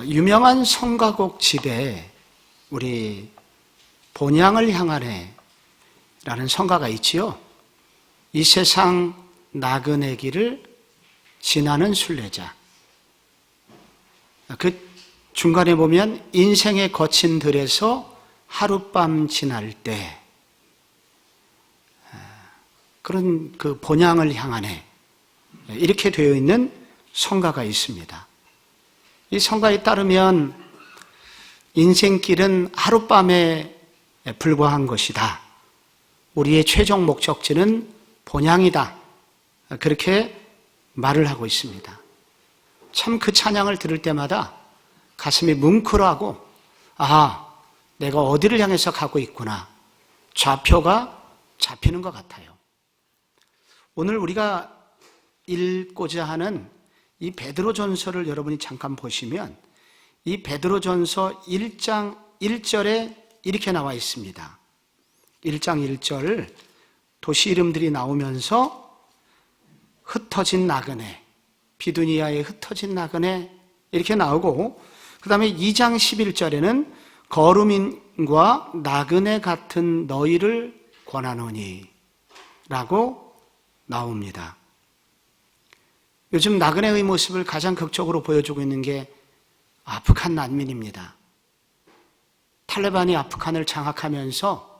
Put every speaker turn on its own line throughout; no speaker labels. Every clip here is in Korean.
유명한 성가곡 집에 우리 본향을 향하네 라는 성가가 있지요. 이 세상 나그네 길을 지나는 순례자. 그 중간에 보면 인생의 거친 들에서 하룻밤 지날 때 그런 그 본향을 향하네 이렇게 되어 있는 성가가 있습니다. 이 성가에 따르면 인생길은 하룻밤에 불과한 것이다. 우리의 최종 목적지는 본향이다. 그렇게 말을 하고 있습니다. 참 그 찬양을 들을 때마다 가슴이 뭉클하고 내가 어디를 향해서 가고 있구나. 좌표가 잡히는 것 같아요. 오늘 우리가 읽고자 하는 이 베드로전서를 여러분이 잠깐 보시면 이 베드로전서 1장 1절에 이렇게 나와 있습니다. 1장 1절 도시 이름들이 나오면서 흩어진 나그네, 비두니아의 흩어진 나그네 이렇게 나오고 그 다음에 2장 11절에는 거루민과 나그네 같은 너희를 권하노니 라고 나옵니다. 요즘 나그네의 모습을 가장 극적으로 보여주고 있는 게 아프간 난민입니다. 탈레반이 아프간을 장악하면서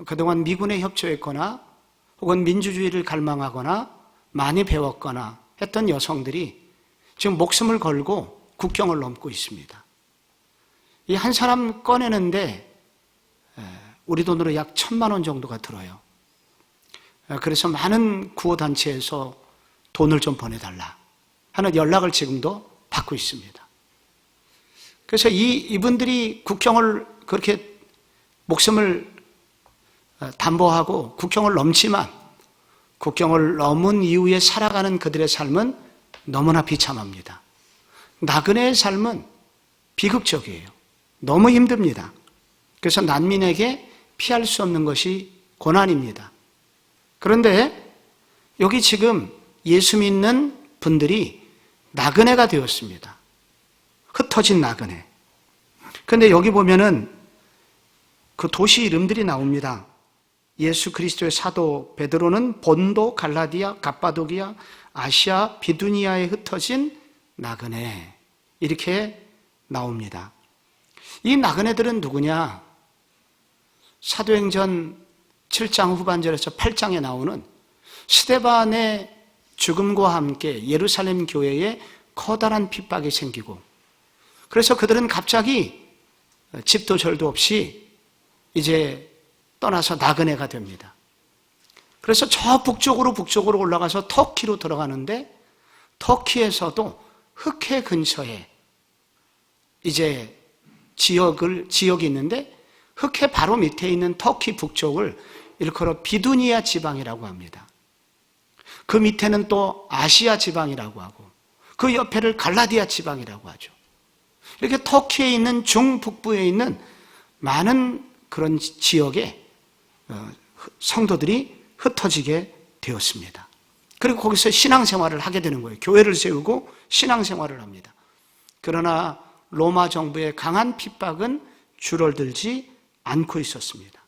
그동안 미군에 협조했거나 혹은 민주주의를 갈망하거나 많이 배웠거나 했던 여성들이 지금 목숨을 걸고 국경을 넘고 있습니다. 이 한 사람 꺼내는데 우리 돈으로 약 1,000만 원 정도가 들어요. 그래서 많은 구호단체에서 돈을 좀 보내달라 하는 연락을 지금도 받고 있습니다. 그래서 이분들이 국경을 그렇게 목숨을 담보하고 국경을 넘지만 국경을 넘은 이후에 살아가는 그들의 삶은 너무나 비참합니다. 나그네의 삶은 비극적이에요. 너무 힘듭니다. 그래서 난민에게 피할 수 없는 것이 고난입니다. 그런데 여기 지금 예수 믿는 분들이 나그네가 되었습니다. 흩어진 나그네. 그런데 여기 보면은 그 도시 이름들이 나옵니다. 예수 그리스도의 사도 베드로는 본도, 갈라디아, 갑바도기아, 아시아, 비두니아에 흩어진 나그네 이렇게 나옵니다. 이 나그네들은 누구냐? 사도행전 7장 후반절에서 8장에 나오는 스데반의 죽음과 함께 예루살렘 교회에 커다란 핍박이 생기고 그래서 그들은 갑자기 집도 절도 없이 이제 떠나서 나그네가 됩니다. 그래서 저 북쪽으로 올라가서 터키로 들어가는데 터키에서도 흑해 근처에 이제 지역이 있는데 흑해 바로 밑에 있는 터키 북쪽을 일컬어 비두니아 지방이라고 합니다. 그 밑에는 또 아시아 지방이라고 하고 그 옆에를 갈라디아 지방이라고 하죠. 이렇게 터키에 있는 중북부에 있는 많은 그런 지역에 성도들이 흩어지게 되었습니다. 그리고 거기서 신앙생활을 하게 되는 거예요. 교회를 세우고 신앙생활을 합니다. 그러나 로마 정부의 강한 핍박은 줄어들지 않고 있었습니다.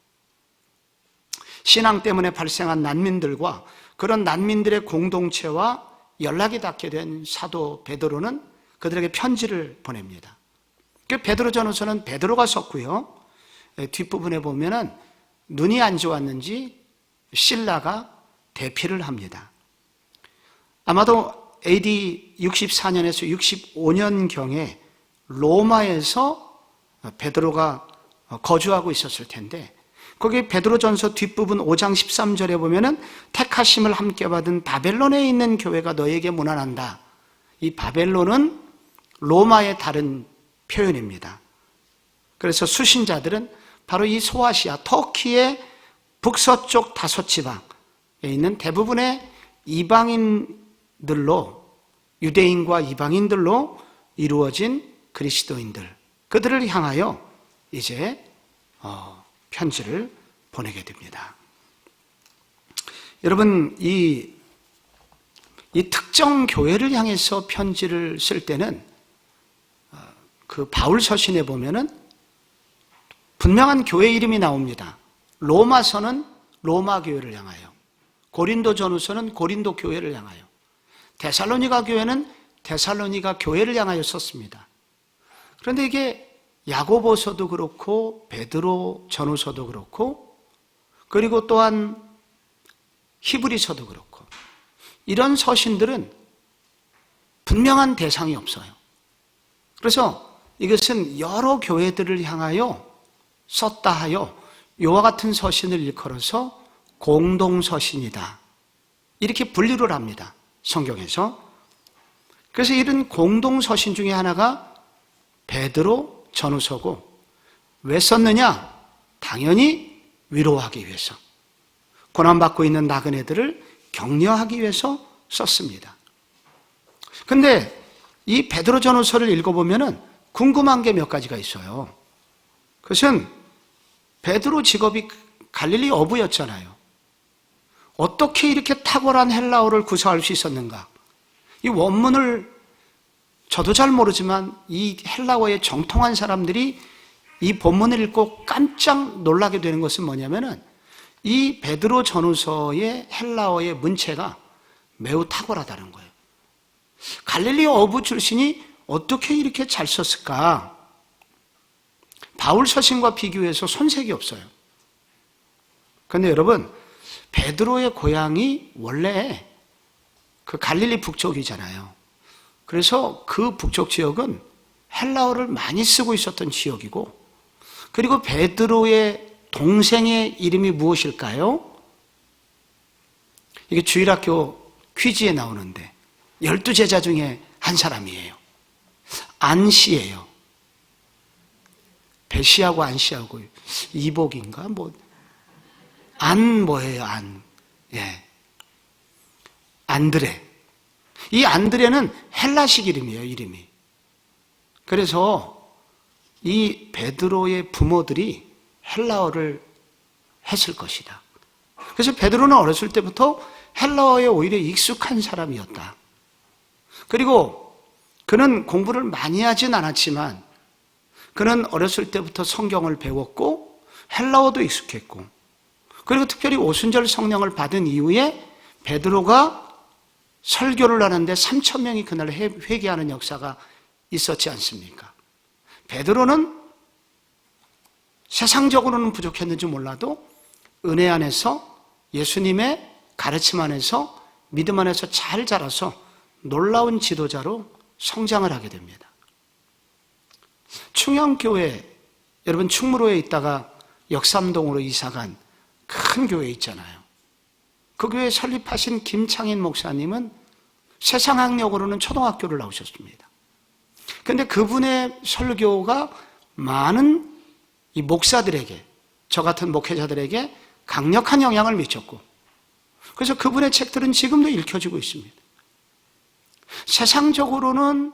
신앙 때문에 발생한 난민들과 그런 난민들의 공동체와 연락이 닿게 된 사도 베드로는 그들에게 편지를 보냅니다. 그 베드로전서는 베드로가 썼고요. 뒷부분에 보면은 눈이 안 좋았는지 실라가 대피를 합니다. 아마도 AD 64년에서 65년경에 로마에서 베드로가 거주하고 있었을 텐데 거기 베드로전서 뒷부분 5장 13절에 보면은 택하심을 함께 받은 바벨론에 있는 교회가 너에게 문안한다. 이 바벨론은 로마의 다른 표현입니다. 그래서 수신자들은 바로 이 소아시아, 터키의 북서쪽 5지방에 있는 대부분의 이방인들로 유대인과 이방인들로 이루어진 그리스도인들 그들을 향하여 이제 편지를 보내게 됩니다. 여러분 이 특정 교회를 향해서 편지를 쓸 때는 그 바울 서신에 보면은 분명한 교회 이름이 나옵니다. 로마서는 로마 교회를 향하여, 고린도 전후서는 고린도 교회를 향하여, 데살로니가 교회는 데살로니가 교회를 향하여 썼습니다. 그런데 이게 야고보서도 그렇고 베드로 전후서도 그렇고 그리고 또한 히브리서도 그렇고 이런 서신들은 분명한 대상이 없어요. 그래서 이것은 여러 교회들을 향하여 썼다 하여 이와 같은 서신을 일컬어서 공동서신이다, 이렇게 분류를 합니다, 성경에서. 그래서 이런 공동서신 중에 하나가 베드로 전후서고, 왜 썼느냐? 당연히 위로하기 위해서, 고난받고 있는 나그네들을 격려하기 위해서 썼습니다. 근데 이 베드로 전후서를 읽어보면 궁금한 게 몇 가지가 있어요. 그것은 베드로 직업이 갈릴리 어부였잖아요. 어떻게 이렇게 탁월한 헬라어를 구사할 수 있었는가? 이 원문을 저도 잘 모르지만 이 헬라어에 정통한 사람들이 이 본문을 읽고 깜짝 놀라게 되는 것은 뭐냐면은 이 베드로 전후서의 헬라어의 문체가 매우 탁월하다는 거예요. 갈릴리 어부 출신이 어떻게 이렇게 잘 썼을까? 바울 서신과 비교해서 손색이 없어요. 그런데 여러분, 베드로의 고향이 원래 그 갈릴리 북쪽이잖아요. 그래서 그 북쪽 지역은 헬라어를 많이 쓰고 있었던 지역이고, 그리고 베드로의 동생의 이름이 무엇일까요? 이게 주일학교 퀴즈에 나오는데 12제자 중에 한 사람이에요. 안씨예요. 배씨하고 안씨하고 이복인가? 뭐예요, 안. 예. 안드레. 이 안드레는 헬라식 이름이에요, 이름이. 그래서 이 베드로의 부모들이 헬라어를 했을 것이다. 그래서 베드로는 어렸을 때부터 헬라어에 오히려 익숙한 사람이었다. 그리고 그는 공부를 많이 하진 않았지만 그는 어렸을 때부터 성경을 배웠고 헬라어도 익숙했고, 그리고 특별히 오순절 성령을 받은 이후에 베드로가 설교를 하는데 3,000명이 그날 회개하는 역사가 있었지 않습니까? 베드로는 세상적으로는 부족했는지 몰라도 은혜 안에서, 예수님의 가르침 안에서, 믿음 안에서 잘 자라서 놀라운 지도자로 성장을 하게 됩니다. 충영교회, 여러분 충무로에 있다가 역삼동으로 이사간 큰 교회 있잖아요. 그 교회 설립하신 김창인 목사님은 세상학력으로는 초등학교를 나오셨습니다. 그런데 그분의 설교가 많은 이 목사들에게, 저 같은 목회자들에게 강력한 영향을 미쳤고, 그래서 그분의 책들은 지금도 읽혀지고 있습니다. 세상적으로는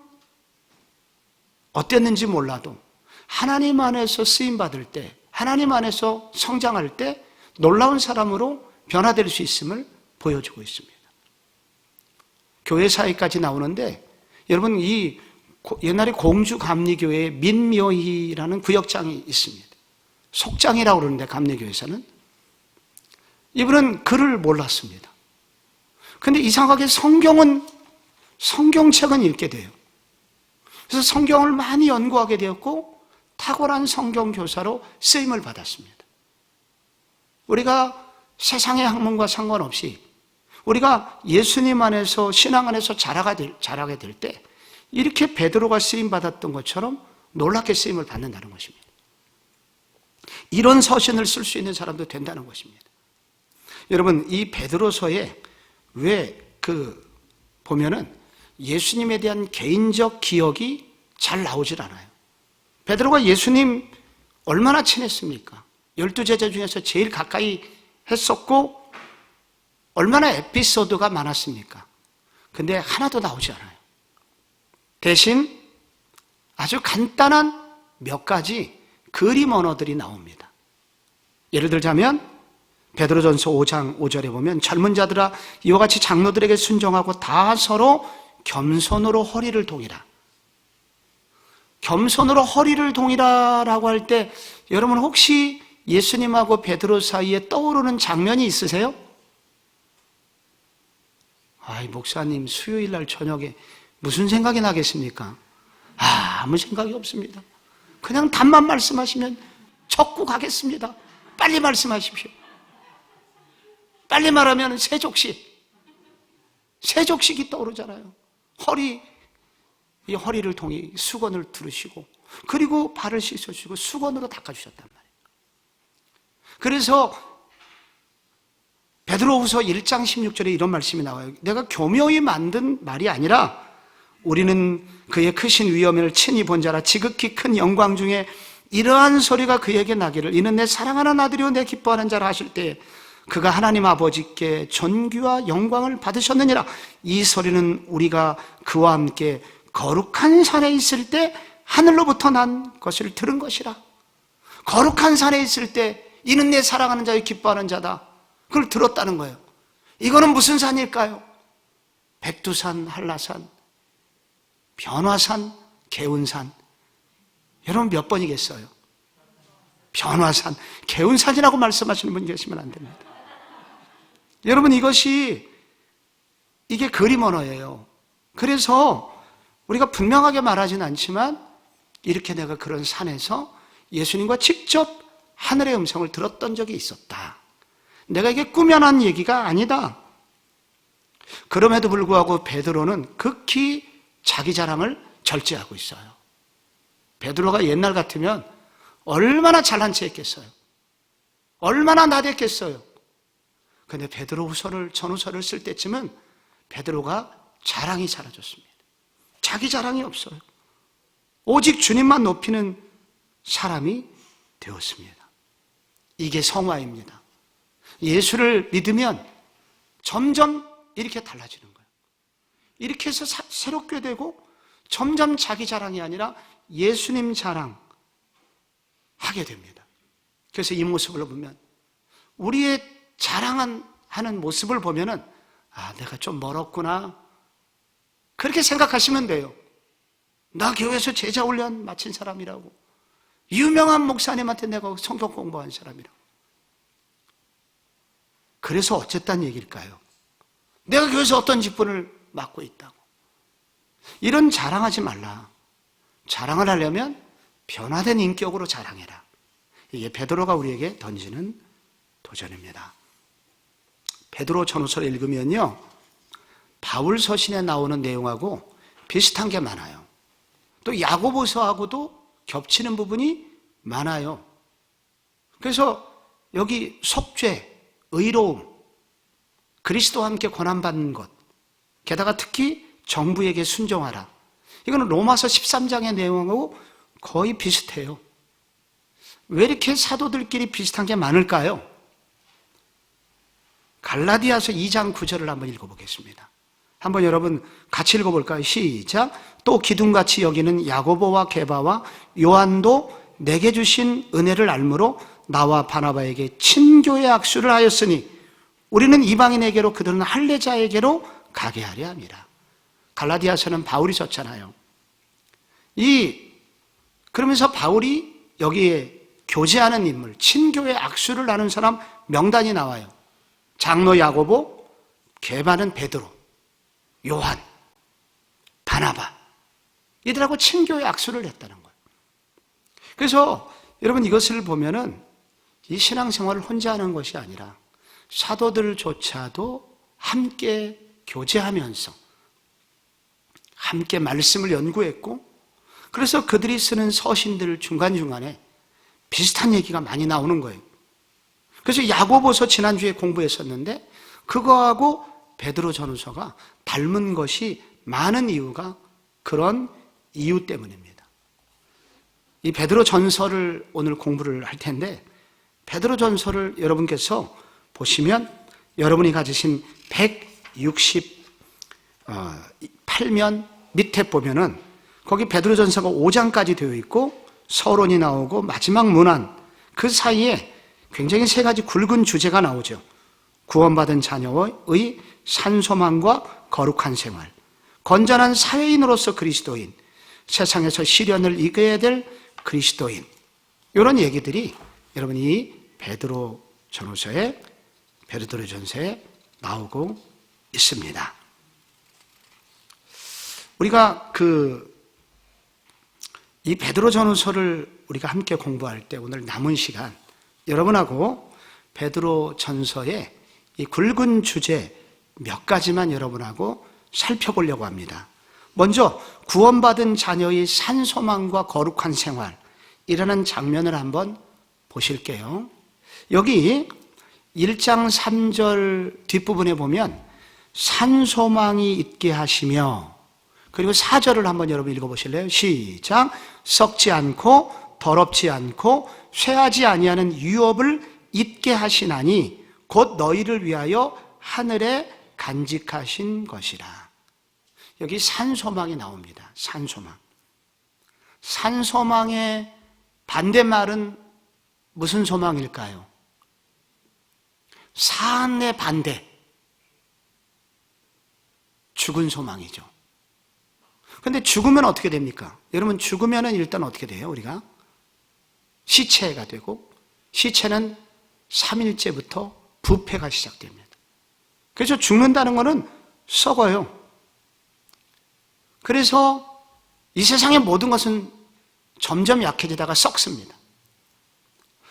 어땠는지 몰라도 하나님 안에서 쓰임받을 때, 하나님 안에서 성장할 때 놀라운 사람으로 변화될 수 있음을 보여주고 있습니다. 교회 사회까지 나오는데, 여러분 이 옛날에 공주감리교회에 민묘희라는 구역장이 있습니다. 속장이라고 그러는데 감리교회에서는 이분은 글을 몰랐습니다. 그런데 이상하게 성경책은 읽게 돼요. 그래서 성경을 많이 연구하게 되었고 탁월한 성경교사로 쓰임을 받았습니다. 우리가 세상의 학문과 상관없이 우리가 예수님 안에서, 신앙 안에서 자라게 될 때 이렇게 베드로가 쓰임받았던 것처럼 놀랍게 쓰임을 받는다는 것입니다. 이런 서신을 쓸 수 있는 사람도 된다는 것입니다. 여러분, 이 베드로서에 보면은 예수님에 대한 개인적 기억이 잘 나오질 않아요. 베드로가 예수님 얼마나 친했습니까? 12제자 중에서 제일 가까이 했었고 얼마나 에피소드가 많았습니까? 근데 하나도 나오지 않아요. 대신 아주 간단한 몇 가지 그림 언어들이 나옵니다. 예를 들자면 베드로전서 5장 5절에 보면 젊은 자들아 이와 같이 장로들에게 순종하고 다 서로 겸손으로 허리를 동이라. 겸손으로 허리를 동이라라고 할 때 여러분 혹시 예수님하고 베드로 사이에 떠오르는 장면이 있으세요? 아이, 목사님 수요일 날 저녁에 무슨 생각이 나겠습니까? 아무 생각이 없습니다. 그냥 답만 말씀하시면 적고 가겠습니다. 빨리 말씀하십시오. 빨리 말하면 세족식이 떠오르잖아요. 이 허리를 통해 수건을 두르시고 그리고 발을 씻어주시고 수건으로 닦아주셨단 말이에요. 그래서 베드로후서 1장 16절에 이런 말씀이 나와요. 내가 교묘히 만든 말이 아니라 우리는 그의 크신 위엄을 친히 본 자라 지극히 큰 영광 중에 이러한 소리가 그에게 나기를 이는 내 사랑하는 아들이요 내 기뻐하는 자라 하실 때 그가 하나님 아버지께 존귀와 영광을 받으셨느니라. 이 소리는 우리가 그와 함께 거룩한 산에 있을 때 하늘로부터 난 것을 들은 것이라. 거룩한 산에 있을 때 이는 내 사랑하는 자요 기뻐하는 자다. 그걸 들었다는 거예요. 이거는 무슨 산일까요? 백두산, 한라산, 변화산, 개운산. 여러분 몇 번이겠어요? 변화산, 개운산이라고 말씀하시는 분 계시면 안 됩니다. 여러분 이게 그림 언어예요. 그래서 우리가 분명하게 말하지는 않지만 이렇게 내가 그런 산에서 예수님과 직접 하늘의 음성을 들었던 적이 있었다. 내가 이게 꾸며난 얘기가 아니다. 그럼에도 불구하고 베드로는 극히 자기 자랑을 절제하고 있어요. 베드로가 옛날 같으면 얼마나 잘난 체 했겠어요. 얼마나 나댔겠어요. 그런데 베드로후서를 전후서를 쓸 때쯤은 베드로가 자랑이 사라졌습니다. 자기 자랑이 없어요. 오직 주님만 높이는 사람이 되었습니다. 이게 성화입니다. 예수를 믿으면 점점 이렇게 달라지는 거예요. 이렇게 해서 새롭게 되고 점점 자기 자랑이 아니라 예수님 자랑 하게 됩니다. 그래서 이 모습을 보면 우리의 자랑하는 모습을 보면은 내가 좀 멀었구나 그렇게 생각하시면 돼요. 나 교회에서 제자 훈련 마친 사람이라고, 유명한 목사님한테 내가 성경 공부한 사람이라고. 그래서 어쨌다는 얘기일까요? 내가 교회에서 어떤 직분을 맡고 있다고. 이런 자랑하지 말라. 자랑을 하려면 변화된 인격으로 자랑해라. 이게 베드로가 우리에게 던지는 도전입니다. 베드로 전후서를 읽으면요, 바울 서신에 나오는 내용하고 비슷한 게 많아요. 또 야고보서하고도 겹치는 부분이 많아요. 그래서 여기 속죄, 의로움, 그리스도와 함께 고난받는 것, 게다가 특히 정부에게 순종하라. 이거는 로마서 13장의 내용하고 거의 비슷해요. 왜 이렇게 사도들끼리 비슷한 게 많을까요? 갈라디아서 2장 9절을 한번 읽어보겠습니다. 한번 여러분 같이 읽어볼까요? 시작. 또 기둥같이 여기는 야고보와 게바와 요한도 내게 주신 은혜를 알므로 나와 바나바에게 친교의 악수를 하였으니 우리는 이방인에게로 그들은 할례자에게로 가게 하려 함이라. 갈라디아서는 바울이 썼잖아요. 그러면서 바울이 여기에 교제하는 인물, 친교의 악수를 나눈 사람 명단이 나와요. 장로 야고보, 게바는 베드로, 요한, 바나바, 이들하고 친교의 악수를 했다는 거예요. 그래서 여러분 이것을 보면은 이 신앙생활을 혼자 하는 것이 아니라 사도들조차도 함께 교제하면서 함께 말씀을 연구했고, 그래서 그들이 쓰는 서신들 중간중간에 비슷한 얘기가 많이 나오는 거예요. 그래서 야고보서 지난주에 공부했었는데 그거하고 베드로 전후서가 닮은 것이 많은 이유가 그런 이유 때문입니다. 이 베드로 전서를 오늘 공부를 할 텐데, 베드로 전서를 여러분께서 보시면 여러분이 가지신 168면 밑에 보면은 거기 베드로 전서가 5장까지 되어 있고 서론이 나오고 마지막 문안, 그 사이에 굉장히 세 가지 굵은 주제가 나오죠. 구원받은 자녀의 산소망과 거룩한 생활, 건전한 사회인으로서 그리스도인, 세상에서 시련을 이겨야 될 그리스도인. 이런 얘기들이 여러분 이 베드로전서에 나오고 있습니다. 우리가 이 베드로전서를 우리가 함께 공부할 때 오늘 남은 시간 여러분하고 베드로전서의 이 굵은 주제 몇 가지만 여러분하고 살펴보려고 합니다. 먼저 구원받은 자녀의 산소망과 거룩한 생활이라는 장면을 한번 보실게요. 여기 1장 3절 뒷부분에 보면 산소망이 있게 하시며, 그리고 4절을 한번 여러분 읽어보실래요? 시작. 썩지 않고 더럽지 않고 쇠하지 아니하는 유업을 있게 하시나니 곧 너희를 위하여 하늘에 간직하신 것이라. 여기 산소망이 나옵니다. 산소망. 산소망의 반대말은 무슨 소망일까요? 산의 반대, 죽은 소망이죠. 근데 죽으면 어떻게 됩니까? 여러분, 죽으면 일단 어떻게 돼요? 우리가 시체가 되고, 시체는 3일째부터 부패가 시작됩니다. 그래서 죽는다는 것은 썩어요. 그래서 이 세상의 모든 것은 점점 약해지다가 썩습니다.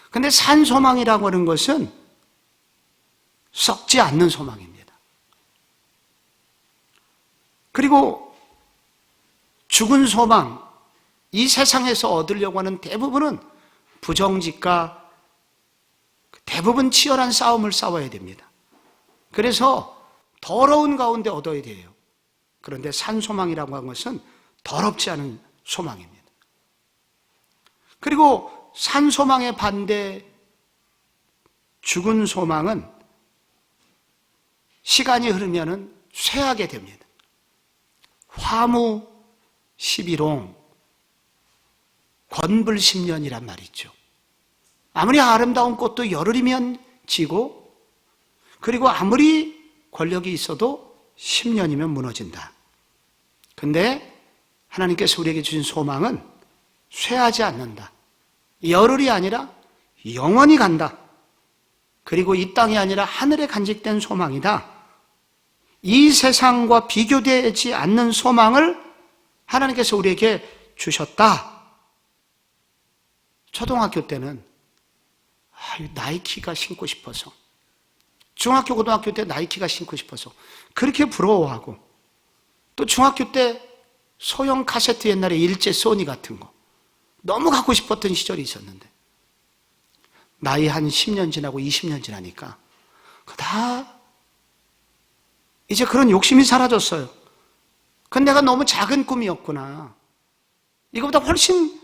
근데 산소망이라고 하는 것은 썩지 않는 소망입니다. 그리고 죽은 소망, 이 세상에서 얻으려고 하는 대부분은 부정직과 대부분 치열한 싸움을 싸워야 됩니다. 그래서 더러운 가운데 얻어야 돼요. 그런데 산소망이라고 하는 것은 더럽지 않은 소망입니다. 그리고 산소망의 반대 죽은 소망은 시간이 흐르면 쇠하게 됩니다. 화무 11홍, 권불 10년이란 말이 있죠. 아무리 아름다운 꽃도 열흘이면 지고, 그리고 아무리 권력이 있어도 10년이면 무너진다. 근데 하나님께서 우리에게 주신 소망은 쇠하지 않는다. 열흘이 아니라 영원히 간다. 그리고 이 땅이 아니라 하늘에 간직된 소망이다. 이 세상과 비교되지 않는 소망을 하나님께서 우리에게 주셨다. 초등학교 때는 나이키가 신고 싶어서, 중학교, 고등학교 때 나이키가 신고 싶어서 그렇게 부러워하고, 또 중학교 때 소형 카세트, 옛날에 일제 소니 같은 거 너무 갖고 싶었던 시절이 있었는데, 나이 한 10년 지나고 20년 지나니까 다 이제 그런 욕심이 사라졌어요. 그건 내가 너무 작은 꿈이었구나. 이거보다 훨씬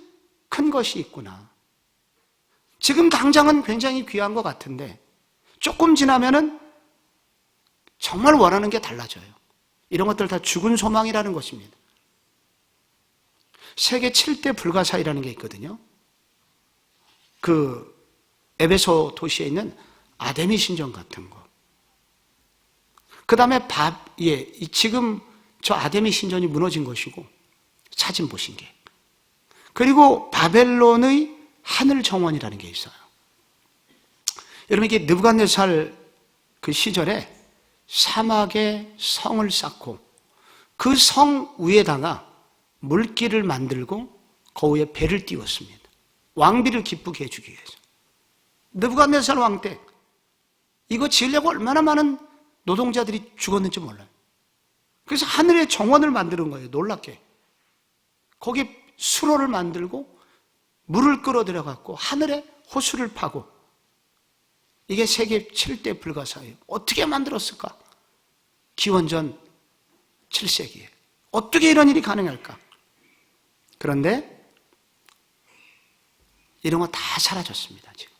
큰 것이 있구나. 지금 당장은 굉장히 귀한 것 같은데 조금 지나면은 정말 원하는 게 달라져요. 이런 것들 다 죽은 소망이라는 것입니다. 세계 7대 불가사의라는 게 있거든요. 그 에베소 도시에 있는 아데미 신전 같은 거. 그 다음에 지금 저 아데미 신전이 무너진 것이고, 사진 보신 게. 그리고 바벨론의 하늘 정원이라는 게 있어요. 여러분, 이게 느부갓네살 그 시절에 사막에 성을 쌓고 그 성 위에다가 물길을 만들고 그 위에 배를 띄웠습니다. 왕비를 기쁘게 해주기 위해서. 느부갓네살 왕 때 이거 지으려고 얼마나 많은 노동자들이 죽었는지 몰라요. 그래서 하늘에 정원을 만드는 거예요. 놀랍게. 거기 수로를 만들고 물을 끌어들여 갖고 하늘에 호수를 파고. 이게 세계 7대 불가사예요. 어떻게 만들었을까? 기원전 7세기에. 어떻게 이런 일이 가능할까? 그런데 이런 거 다 사라졌습니다. 지금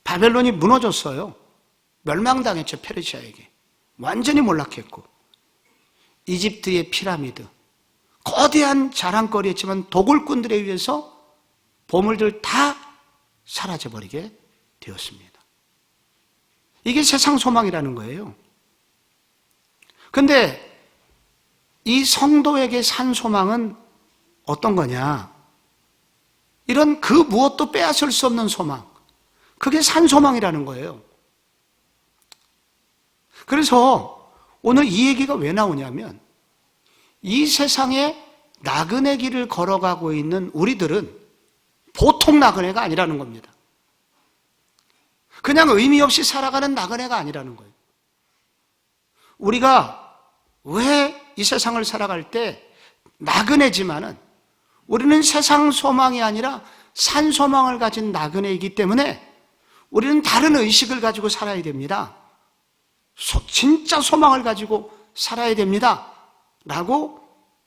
바벨론이 무너졌어요. 멸망당했죠. 페르시아에게. 완전히 몰락했고, 이집트의 피라미드, 거대한 자랑거리였지만 도굴꾼들에 의해서 보물들 다 사라져버리게 되었습니다. 이게 세상 소망이라는 거예요. 그런데 이 성도에게 산 소망은 어떤 거냐? 이런 그 무엇도 빼앗을 수 없는 소망. 그게 산소망이라는 거예요. 그래서 오늘 이 얘기가 왜 나오냐면 이 세상에 나그네 길을 걸어가고 있는 우리들은 보통 나그네가 아니라는 겁니다. 그냥 의미 없이 살아가는 나그네가 아니라는 거예요. 우리가 왜 이 세상을 살아갈 때 나그네지만은 우리는 세상 소망이 아니라 산 소망을 가진 나그네이기 때문에 우리는 다른 의식을 가지고 살아야 됩니다. 진짜 소망을 가지고 살아야 됩니다. 라고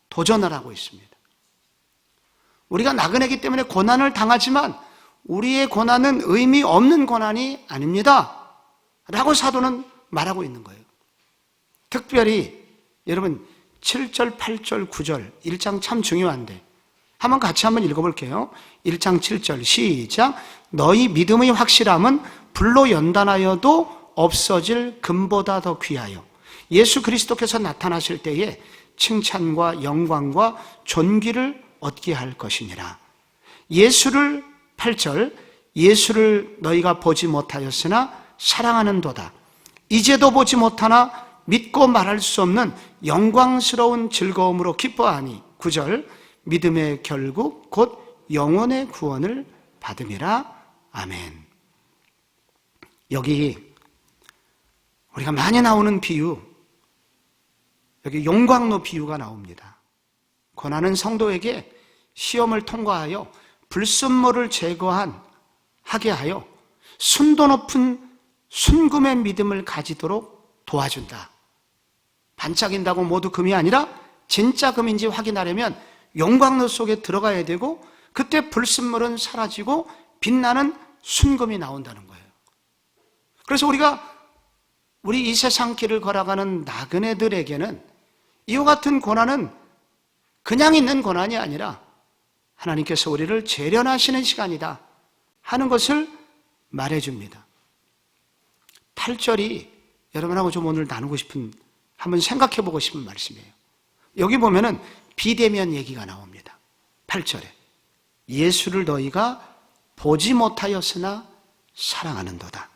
도전을 하고 있습니다. 우리가 나그네이기 때문에 고난을 당하지만 우리의 고난은 의미 없는 고난이 아닙니다. 라고 사도는 말하고 있는 거예요. 특별히 여러분 7절, 8절, 9절 1장 참 중요한데 한번 같이 한번 읽어볼게요. 1장 7절 시작. 너희 믿음의 확실함은 불로 연단하여도 없어질 금보다 더 귀하여 예수 그리스도께서 나타나실 때에 칭찬과 영광과 존귀를 얻게 할 것이니라. 예수를 8절 예수를 너희가 보지 못하였으나 사랑하는도다. 이제도 보지 못하나 믿고 말할 수 없는 영광스러운 즐거움으로 기뻐하니 9절 믿음의 결국 곧 영혼의 구원을 받음이라. 아멘. 여기 우리가 많이 나오는 비유, 여기 용광로 비유가 나옵니다. 고난은 성도에게 시험을 통과하여 불순물을 하게 하여 순도 높은 순금의 믿음을 가지도록 도와준다. 반짝인다고 모두 금이 아니라 진짜 금인지 확인하려면 용광로 속에 들어가야 되고 그때 불순물은 사라지고 빛나는 순금이 나온다는 거예요. 그래서 우리 이 세상 길을 걸어가는 나그네들에게는 이와 같은 고난은 그냥 있는 고난이 아니라 하나님께서 우리를 재련하시는 시간이다 하는 것을 말해줍니다. 8절이 여러분하고 좀 오늘 나누고 싶은, 한번 생각해보고 싶은 말씀이에요. 여기 보면은 비대면 얘기가 나옵니다. 8절에 예수를 너희가 보지 못하였으나 사랑하는도다.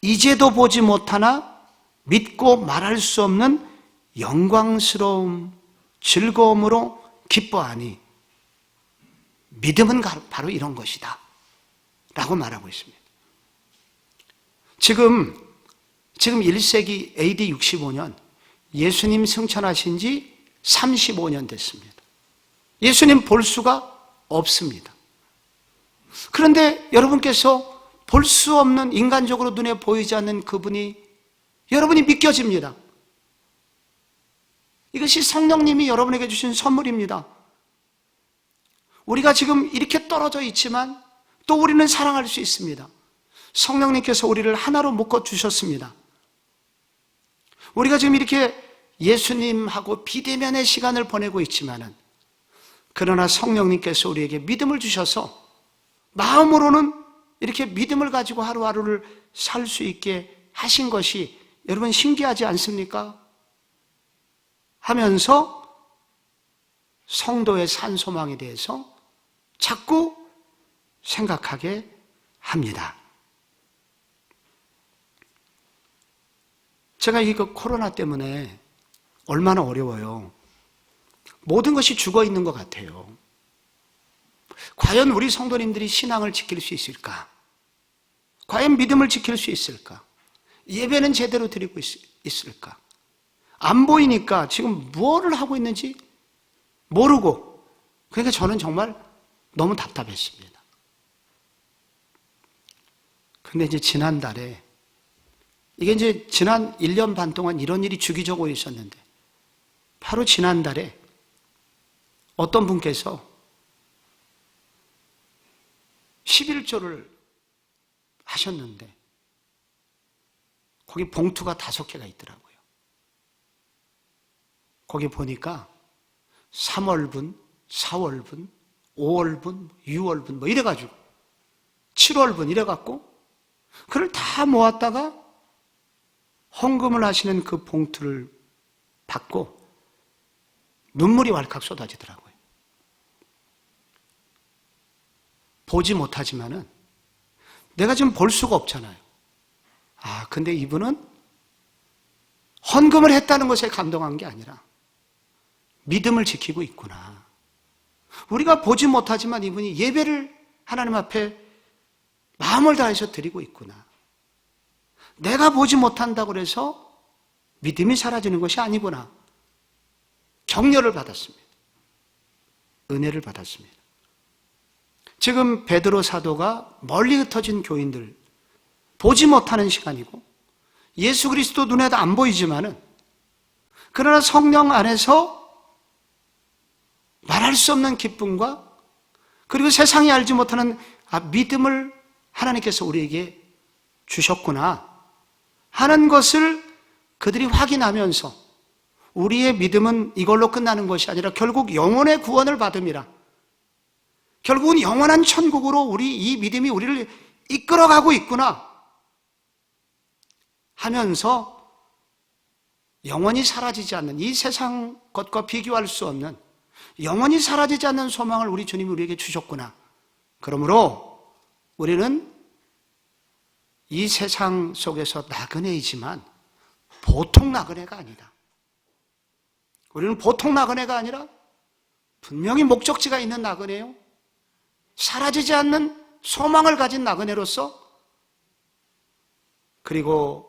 이제도 보지 못하나 믿고 말할 수 없는 영광스러움, 즐거움으로 기뻐하니 믿음은 바로 이런 것이다 라고 말하고 있습니다. 지금 1세기 AD 65년 예수님 승천하신 지 35년 됐습니다. 예수님 볼 수가 없습니다. 그런데 여러분께서 볼 수 없는, 인간적으로 눈에 보이지 않는 그분이 여러분이 믿겨집니다. 이것이 성령님이 여러분에게 주신 선물입니다. 우리가 지금 이렇게 떨어져 있지만 또 우리는 사랑할 수 있습니다. 성령님께서 우리를 하나로 묶어 주셨습니다. 우리가 지금 이렇게 예수님하고 비대면의 시간을 보내고 있지만은, 그러나 성령님께서 우리에게 믿음을 주셔서 마음으로는 이렇게 믿음을 가지고 하루하루를 살 수 있게 하신 것이 여러분 신기하지 않습니까? 하면서 성도의 산소망에 대해서 자꾸 생각하게 합니다. 제가 이거 코로나 때문에 얼마나 어려워요. 모든 것이 죽어 있는 것 같아요. 과연 우리 성도님들이 신앙을 지킬 수 있을까? 과연 믿음을 지킬 수 있을까? 예배는 제대로 드리고 있을까? 안 보이니까 지금 무엇을 하고 있는지 모르고, 그러니까 저는 정말 너무 답답했습니다. 근데 이제 지난달에, 이게 이제 지난 1년 반 동안 이런 일이 주기적으로 있었는데, 바로 지난달에 어떤 분께서 11조를 하셨는데 거기 봉투가 5개가 있더라고요. 거기 보니까 3월분, 4월분, 5월분, 6월분 뭐 이래가지고 7월분 이래갖고 그걸 다 모았다가 헌금을 하시는 그 봉투를 받고 눈물이 왈칵 쏟아지더라고요. 보지 못하지만은 내가 지금 볼 수가 없잖아요. 근데 이분은 헌금을 했다는 것에 감동한 게 아니라 믿음을 지키고 있구나. 우리가 보지 못하지만 이분이 예배를 하나님 앞에 마음을 다해서 드리고 있구나. 내가 보지 못한다고 해서 믿음이 사라지는 것이 아니구나. 격려를 받았습니다. 은혜를 받았습니다. 지금 베드로 사도가 멀리 흩어진 교인들, 보지 못하는 시간이고 예수 그리스도 눈에도 안 보이지만은 그러나 성령 안에서 말할 수 없는 기쁨과 그리고 세상이 알지 못하는 믿음을 하나님께서 우리에게 주셨구나 하는 것을 그들이 확인하면서 우리의 믿음은 이걸로 끝나는 것이 아니라 결국 영혼의 구원을 받음이라. 결국은 영원한 천국으로 이 믿음이 우리를 이끌어가고 있구나 하면서 영원히 사라지지 않는 이 세상 것과 비교할 수 없는 영원히 사라지지 않는 소망을 우리 주님이 우리에게 주셨구나. 그러므로 우리는 이 세상 속에서 나그네이지만 보통 나그네가 아니다. 우리는 보통 나그네가 아니라 분명히 목적지가 있는 나그네요. 사라지지 않는 소망을 가진 나그네로서 그리고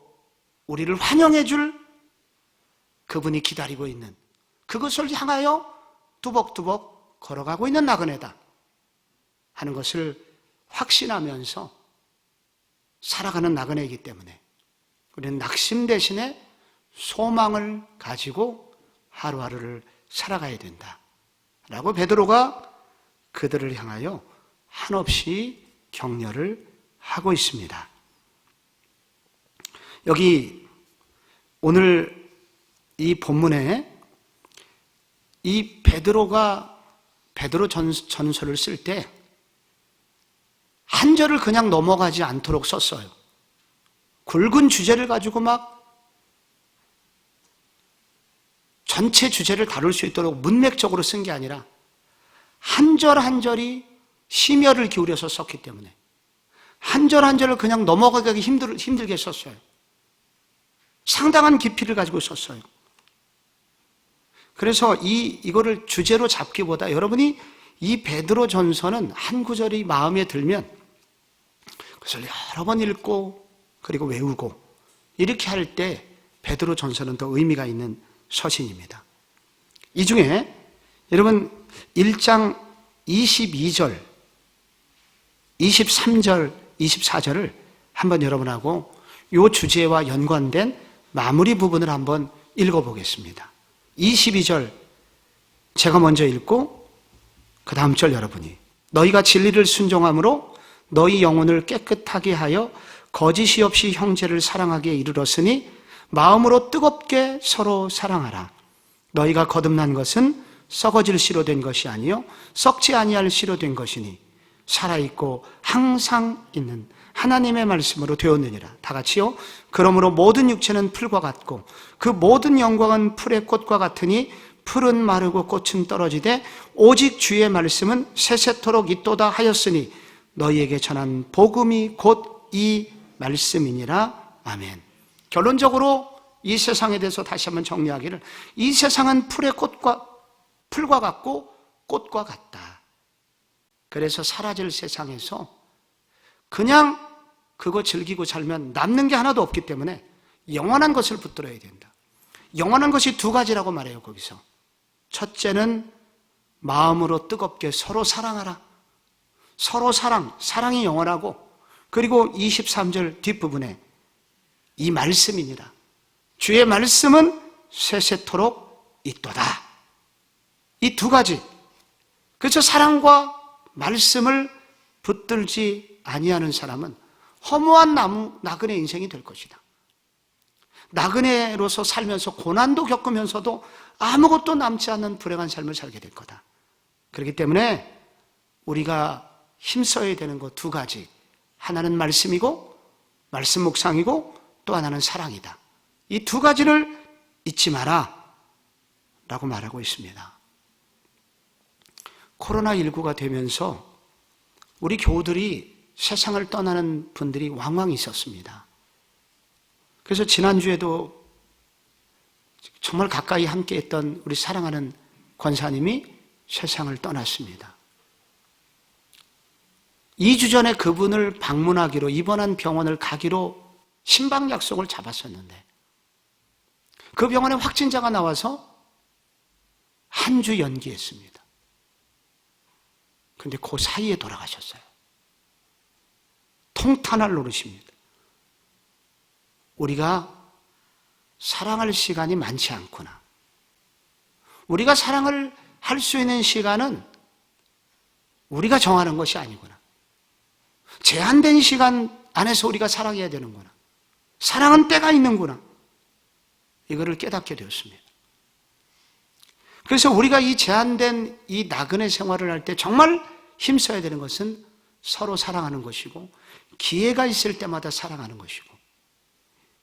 우리를 환영해 줄 그분이 기다리고 있는 그것을 향하여 뚜벅뚜벅 걸어가고 있는 나그네다 하는 것을 확신하면서 살아가는 나그네이기 때문에 우리는 낙심 대신에 소망을 가지고 하루하루를 살아가야 된다라고 베드로가 그들을 향하여 한없이 격려를 하고 있습니다. 여기 오늘 이 본문에 이 베드로 전서를 쓸 때 한 절을 그냥 넘어가지 않도록 썼어요. 굵은 주제를 가지고 막 전체 주제를 다룰 수 있도록 문맥적으로 쓴 게 아니라 한 절 한 절이 심혈을 기울여서 썼기 때문에 한 절 한 절을 그냥 넘어가기 힘들게 썼어요. 상당한 깊이를 가지고 썼어요. 그래서 이거를 주제로 잡기보다 여러분이 이 베드로 전서는 한 구절이 마음에 들면 그것을 여러 번 읽고 그리고 외우고 이렇게 할 때 베드로 전서는 더 의미가 있는 서신입니다. 이 중에 여러분 1장 22절, 23절, 24절을 한번 여러분하고 이 주제와 연관된 마무리 부분을 한번 읽어보겠습니다. 22절 제가 먼저 읽고 그 다음 절 여러분이 너희가 진리를 순종함으로 너희 영혼을 깨끗하게 하여 거짓이 없이 형제를 사랑하기에 이르렀으니 마음으로 뜨겁게 서로 사랑하라. 너희가 거듭난 것은 썩어질 씨로 된 것이 아니요 썩지 아니할 씨로 된 것이니 살아있고 항상 있는 하나님의 말씀으로 되었느니라. 다 같이요. 그러므로 모든 육체는 풀과 같고 그 모든 영광은 풀의 꽃과 같으니 풀은 마르고 꽃은 떨어지되 오직 주의 말씀은 세세토록 있도다 하였으니 너희에게 전한 복음이 곧 이 말씀이니라. 아멘. 결론적으로 이 세상에 대해서 다시 한번 정리하기를 이 세상은 풀과 같고 꽃과 같다. 그래서 사라질 세상에서 그냥 그거 즐기고 살면 남는 게 하나도 없기 때문에 영원한 것을 붙들어야 된다. 영원한 것이 두 가지라고 말해요. 거기서 첫째는 마음으로 뜨겁게 서로 사랑하라. 서로 사랑이 영원하고 그리고 23절 뒷부분에 이 말씀이니라. 주의 말씀은 세세토록 있도다. 이 두 가지. 그래서 사랑과 말씀을 붙들지 아니하는 사람은 허무한 나그네 인생이 될 것이다. 나그네로서 살면서 고난도 겪으면서도 아무것도 남지 않는 불행한 삶을 살게 될 거다. 그렇기 때문에 우리가 힘써야 되는 것 두 가지. 하나는 말씀이고 말씀 묵상이고 또 하나는 사랑이다. 이 두 가지를 잊지 마라 라고 말하고 있습니다. 코로나19가 되면서 우리 교우들이 세상을 떠나는 분들이 왕왕 있었습니다. 그래서 지난주에도 정말 가까이 함께했던 우리 사랑하는 권사님이 세상을 떠났습니다. 2주 전에 그분을 방문하기로, 입원한 병원을 가기로 신방 약속을 잡았었는데 그 병원에 확진자가 나와서 한 주 연기했습니다. 그런데 그 사이에 돌아가셨어요. 통탄할 노릇입니다. 우리가 사랑할 시간이 많지 않구나. 우리가 사랑을 할 수 있는 시간은 우리가 정하는 것이 아니구나. 제한된 시간 안에서 우리가 사랑해야 되는구나. 사랑은 때가 있는구나. 이거를 깨닫게 되었습니다. 그래서 우리가 이 제한된 이 나그네 생활을 할 때 정말 힘써야 되는 것은 서로 사랑하는 것이고, 기회가 있을 때마다 사랑하는 것이고,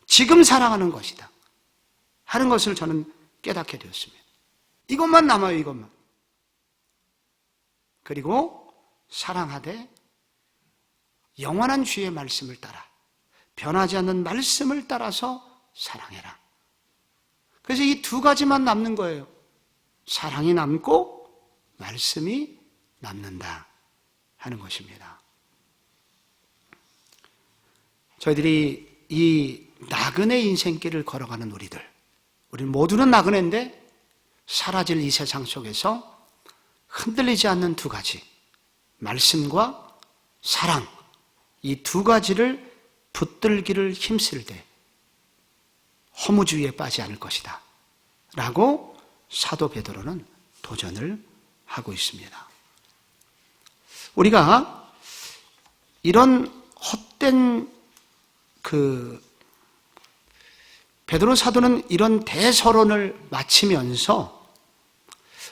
지금 사랑하는 것이다 하는 것을 저는 깨닫게 되었습니다. 이것만 남아요, 이것만. 그리고 사랑하되 영원한 주의 말씀을 따라, 변하지 않는 말씀을 따라서 사랑해라. 그래서 이 두 가지만 남는 거예요. 사랑이 남고 말씀이 남는다 하는 것입니다. 저희들이 이 나그네 인생길을 걸어가는 우리 모두는 나그네인데 사라질 이 세상 속에서 흔들리지 않는 두 가지, 말씀과 사랑, 이 두 가지를 붙들기를 힘쓸 때 허무주의에 빠지지 않을 것이다 라고 사도 베드로는 도전을 하고 있습니다. 우리가 이런 헛된 베드로 사도는 이런 대서론을 마치면서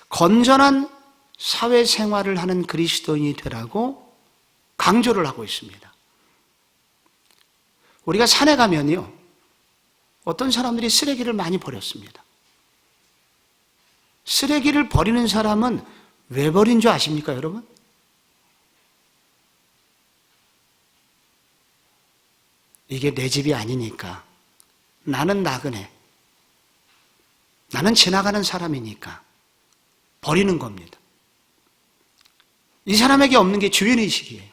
건전한 사회생활을 하는 그리스도인이 되라고 강조를 하고 있습니다. 우리가 산에 가면요, 어떤 사람들이 쓰레기를 많이 버렸습니다. 쓰레기를 버리는 사람은 왜 버린 줄 아십니까, 여러분? 이게 내 집이 아니니까. 나는 나그네. 나는 지나가는 사람이니까 버리는 겁니다. 이 사람에게 없는 게 주인의식이에요.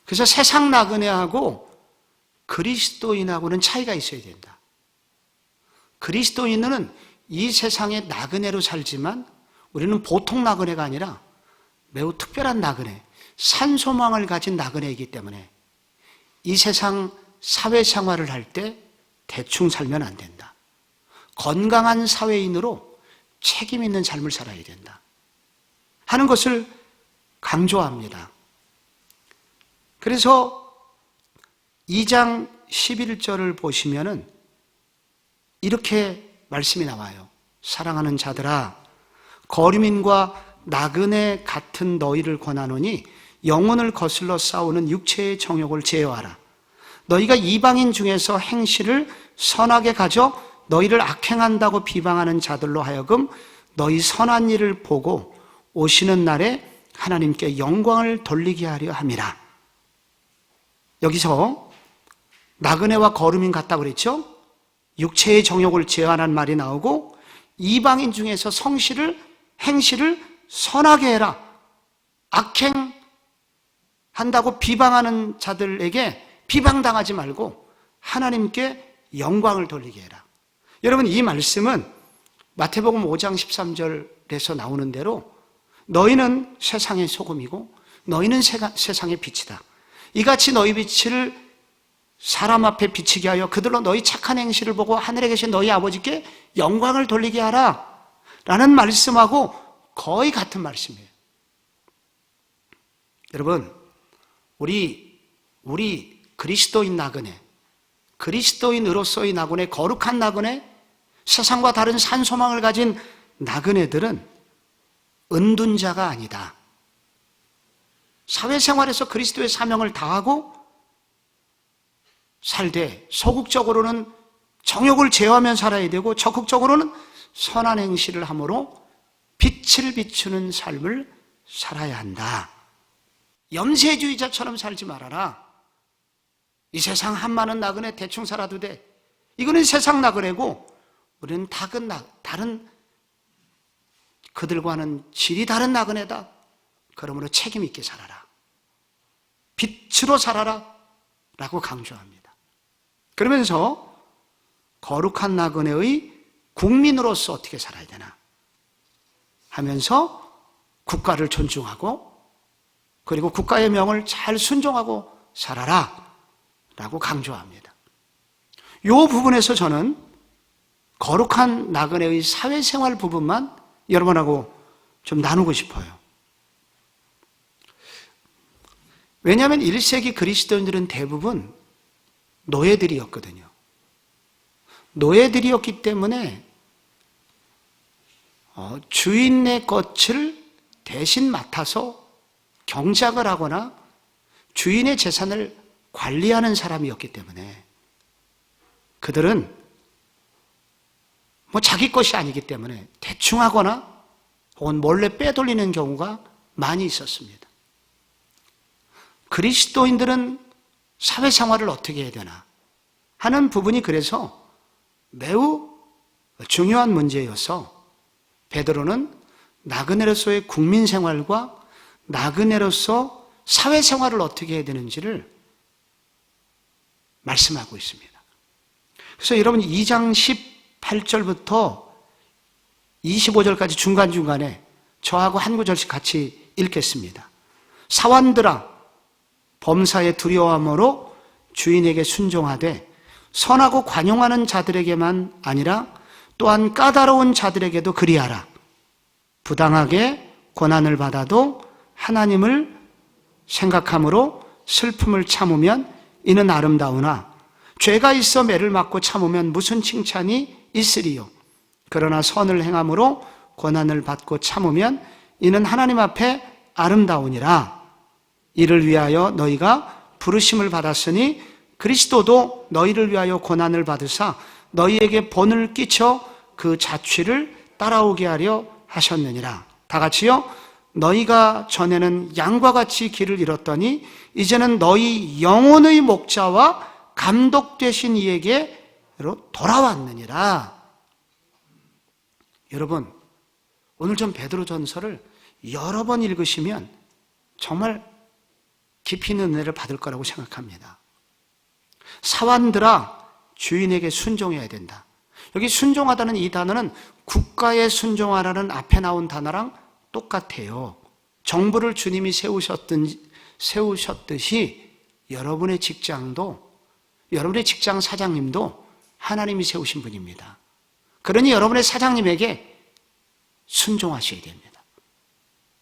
그래서 세상 나그네하고 그리스도인하고는 차이가 있어야 된다. 그리스도인은 이 세상의 나그네로 살지만 우리는 보통 나그네가 아니라 매우 특별한 나그네, 산소망을 가진 나그네이기 때문에 이 세상 사회생활을 할 때 대충 살면 안 된다. 건강한 사회인으로 책임 있는 삶을 살아야 된다 하는 것을 강조합니다. 그래서 2장 11절을 보시면은 이렇게 말씀이 나와요. 사랑하는 자들아, 거류민과 나그네 같은 너희를 권하노니 영혼을 거슬러 싸우는 육체의 정욕을 제어하라. 너희가 이방인 중에서 행실을 선하게 가져 너희를 악행한다고 비방하는 자들로 하여금 너희 선한 일을 보고 오시는 날에 하나님께 영광을 돌리게 하려 함이라. 여기서 나그네와 거류민 같다고 그랬죠? 육체의 정욕을 제어하는 말이 나오고, 이방인 중에서 행실을 선하게 해라. 악행한다고 비방하는 자들에게 비방당하지 말고 하나님께 영광을 돌리게 해라. 여러분, 이 말씀은 마태복음 5장 13절에서 나오는 대로 너희는 세상의 소금이고 너희는 세상의 빛이다. 이같이 너희 빛을 사람 앞에 비치게 하여 그들로 너희 착한 행실을 보고 하늘에 계신 너희 아버지께 영광을 돌리게 하라 라는 말씀하고 거의 같은 말씀이에요. 여러분, 우리 그리스도인 나그네, 그리스도인으로서의 나그네, 거룩한 나그네, 세상과 다른 산소망을 가진 나그네들은 은둔자가 아니다. 사회생활에서 그리스도의 사명을 다하고 살되 소극적으로는 정욕을 제어하며 살아야 되고 적극적으로는 선한 행실을 함으로 빛을 비추는 삶을 살아야 한다 염세주의자처럼 살지 말아라. 이 세상 한마는 나그네 대충 살아도 돼. 이거는 세상 나그네고 우리는 다른 그들과는 질이 다른 나그네다. 그러므로 책임 있게 살아라. 빛으로 살아라 라고 강조합니다. 그러면서 거룩한 나그네의 국민으로서 어떻게 살아야 되나 하면서 국가를 존중하고 그리고 국가의 명을 잘 순종하고 살아라 라고 강조합니다. 이 부분에서 저는 거룩한 나그네의 사회생활 부분만 여러분하고 좀 나누고 싶어요. 왜냐하면 1세기 그리스도인들은 대부분 노예들이었거든요. 노예들이었기 때문에 주인의 것을 대신 맡아서 경작을 하거나 주인의 재산을 관리하는 사람이었기 때문에 그들은 자기 것이 아니기 때문에 대충 하거나 혹은 몰래 빼돌리는 경우가 많이 있었습니다. 그리스도인들은 사회생활을 어떻게 해야 되나 하는 부분이 그래서 매우 중요한 문제여서 베드로는 나그네로서의 국민생활과 나그네로서 사회생활을 어떻게 해야 되는지를 말씀하고 있습니다. 그래서 여러분 2장 18절부터 25절까지 중간중간에 저하고 한 구절씩 같이 읽겠습니다. 사환들아 범사에 두려워함으로 주인에게 순종하되 선하고 관용하는 자들에게만 아니라 또한 까다로운 자들에게도 그리하라. 부당하게 고난을 받아도 하나님을 생각함으로 슬픔을 참으면 이는 아름다우나 죄가 있어 매를 맞고 참으면 무슨 칭찬이 있으리요. 그러나 선을 행함으로 고난을 받고 참으면 이는 하나님 앞에 아름다우니라. 이를 위하여 너희가 부르심을 받았으니 그리스도도 너희를 위하여 고난을 받으사 너희에게 본을 끼쳐 그 자취를 따라오게 하려 하셨느니라. 다 같이요. 너희가 전에는 양과 같이 길을 잃었더니 이제는 너희 영혼의 목자와 감독 되신 이에게로 돌아왔느니라. 여러분, 오늘 좀 베드로전서를 여러 번 읽으시면 정말 깊이 있는 은혜를 받을 거라고 생각합니다. 사환들아 주인에게 순종해야 된다. 여기 순종하다는 이 단어는 국가에 순종하라는 앞에 나온 단어랑 똑같아요. 정부를 주님이 세우셨듯이 여러분의 직장도, 여러분의 직장 사장님도 하나님이 세우신 분입니다. 그러니 여러분의 사장님에게 순종하셔야 됩니다.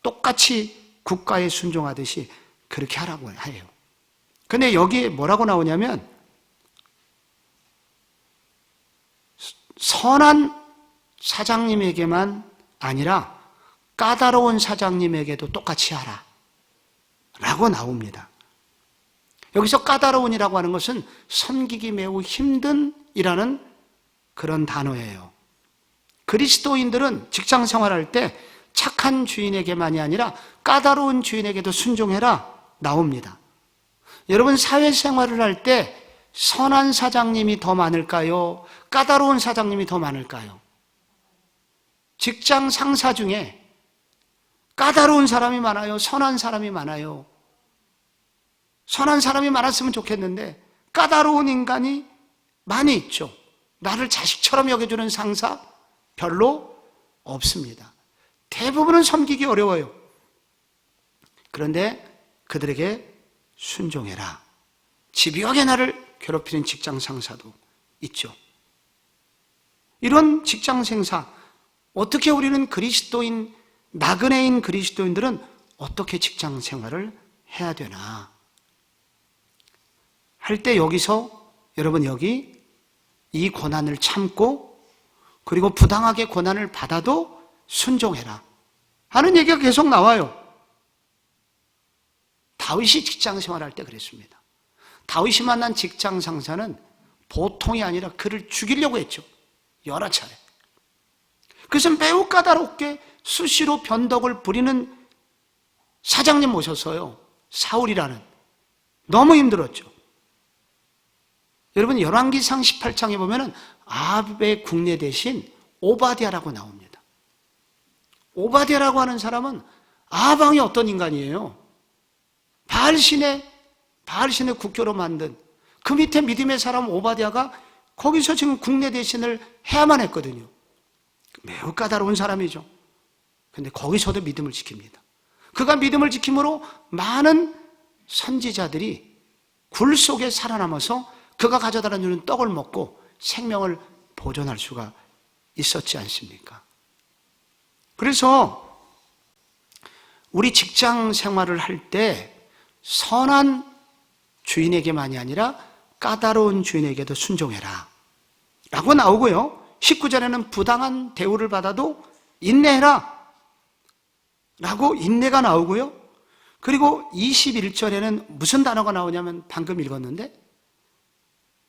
똑같이 국가에 순종하듯이 그렇게 하라고 해요. 근데 여기에 뭐라고 나오냐면 선한 사장님에게만 아니라 까다로운 사장님에게도 똑같이 하라 라고 나옵니다. 여기서 까다로운이라고 하는 것은 섬기기 매우 힘든 이라는 그런 단어예요. 그리스도인들은 직장 생활할 때 착한 주인에게만이 아니라 까다로운 주인에게도 순종해라 나옵니다. 여러분 사회생활을 할 때 선한 사장님이 더 많을까요? 까다로운 사장님이 더 많을까요? 직장 상사 중에 까다로운 사람이 많아요? 선한 사람이 많아요? 선한 사람이 많았으면 좋겠는데 까다로운 인간이 많이 있죠. 나를 자식처럼 여겨주는 상사 별로 없습니다. 대부분은 섬기기 어려워요. 그런데 그들에게 순종해라. 집요하게 나를 괴롭히는 직장 상사도 있죠. 이런 직장 생사, 어떻게 우리는 그리스도인, 나그네인 그리스도인들은 어떻게 직장 생활을 해야 되나 할 때 여기서 여러분 여기 이 고난을 참고 그리고 부당하게 고난을 받아도 순종해라 하는 얘기가 계속 나와요. 다윗이 직장 생활할 때 그랬습니다. 다윗이 만난 직장 상사는 보통이 아니라 그를 죽이려고 했죠. 여러 차례. 그래서 매우 까다롭게 수시로 변덕을 부리는 사장님 모셨어요. 사울이라는, 너무 힘들었죠. 여러분 열왕기상 18장에 보면은 아합의 국내 대신 오바댜라고 나옵니다. 오바댜라고 하는 사람은 아합 왕이 어떤 인간이에요? 바알신의 국교로 만든 그 밑에 믿음의 사람 오바댜가 거기서 지금 국내 대신을 해야만 했거든요. 매우 까다로운 사람이죠. 근데 거기서도 믿음을 지킵니다. 그가 믿음을 지킴으로 많은 선지자들이 굴 속에 살아남아서 그가 가져다 주는 떡을 먹고 생명을 보존할 수가 있었지 않습니까? 그래서 우리 직장 생활을 할 때 선한 주인에게만이 아니라 까다로운 주인에게도 순종해라 라고 나오고요. 19절에는 부당한 대우를 받아도 인내해라 라고 인내가 나오고요. 그리고 21절에는 무슨 단어가 나오냐면 방금 읽었는데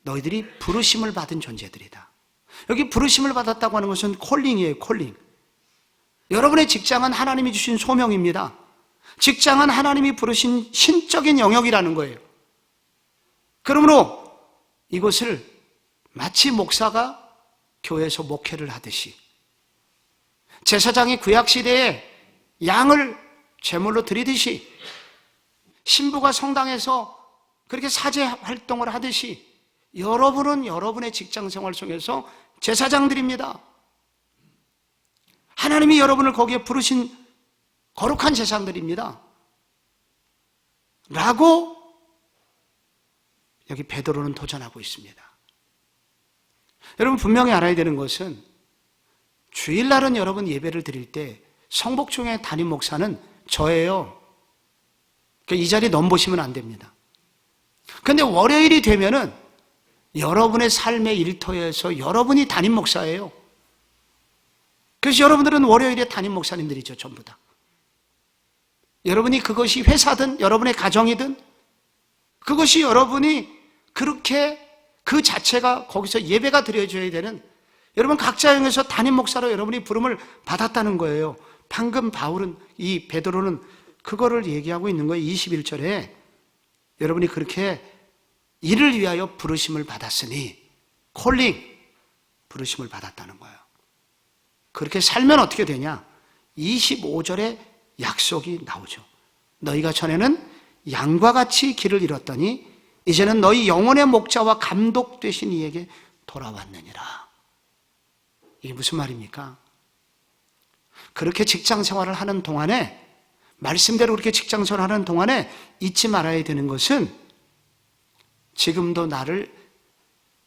너희들이 부르심을 받은 존재들이다. 여기 부르심을 받았다고 하는 것은 콜링이에요. 콜링. 여러분의 직장은 하나님이 주신 소명입니다. 직장은 하나님이 부르신 신적인 영역이라는 거예요. 그러므로 이것을 마치 목사가 교회에서 목회를 하듯이, 제사장이 구약시대에 양을 제물로 드리듯이, 신부가 성당에서 그렇게 사제 활동을 하듯이 여러분은 여러분의 직장 생활 속에서 제사장들입니다. 하나님이 여러분을 거기에 부르신 거룩한 제사장들입니다 라고 여기 베드로는 도전하고 있습니다. 여러분 분명히 알아야 되는 것은 주일날은 여러분 예배를 드릴 때 성복중의 담임 목사는 저예요. 이 자리에 넘보시면 안 됩니다. 그런데 월요일이 되면은 여러분의 삶의 일터에서 여러분이 담임 목사예요. 그래서 여러분들은 월요일에 담임 목사님들이죠, 전부 다. 여러분이 그것이 회사든 여러분의 가정이든 그것이 여러분이 그렇게 그 자체가 거기서 예배가 드려져야 되는, 여러분 각자 영에서 담임 목사로 여러분이 부름을 받았다는 거예요. 방금 이 베드로는 그거를 얘기하고 있는 거예요. 21절에 여러분이 그렇게 이를 위하여 부르심을 받았으니, 콜링, 부르심을 받았다는 거예요. 그렇게 살면 어떻게 되냐? 25절에 약속이 나오죠. 너희가 전에는 양과 같이 길을 잃었더니 이제는 너희 영혼의 목자와 감독 되신 이에게 돌아왔느니라. 이게 무슨 말입니까? 그렇게 직장 생활을 하는 동안에, 말씀대로 그렇게 직장 생활을 하는 동안에 잊지 말아야 되는 것은 지금도 나를,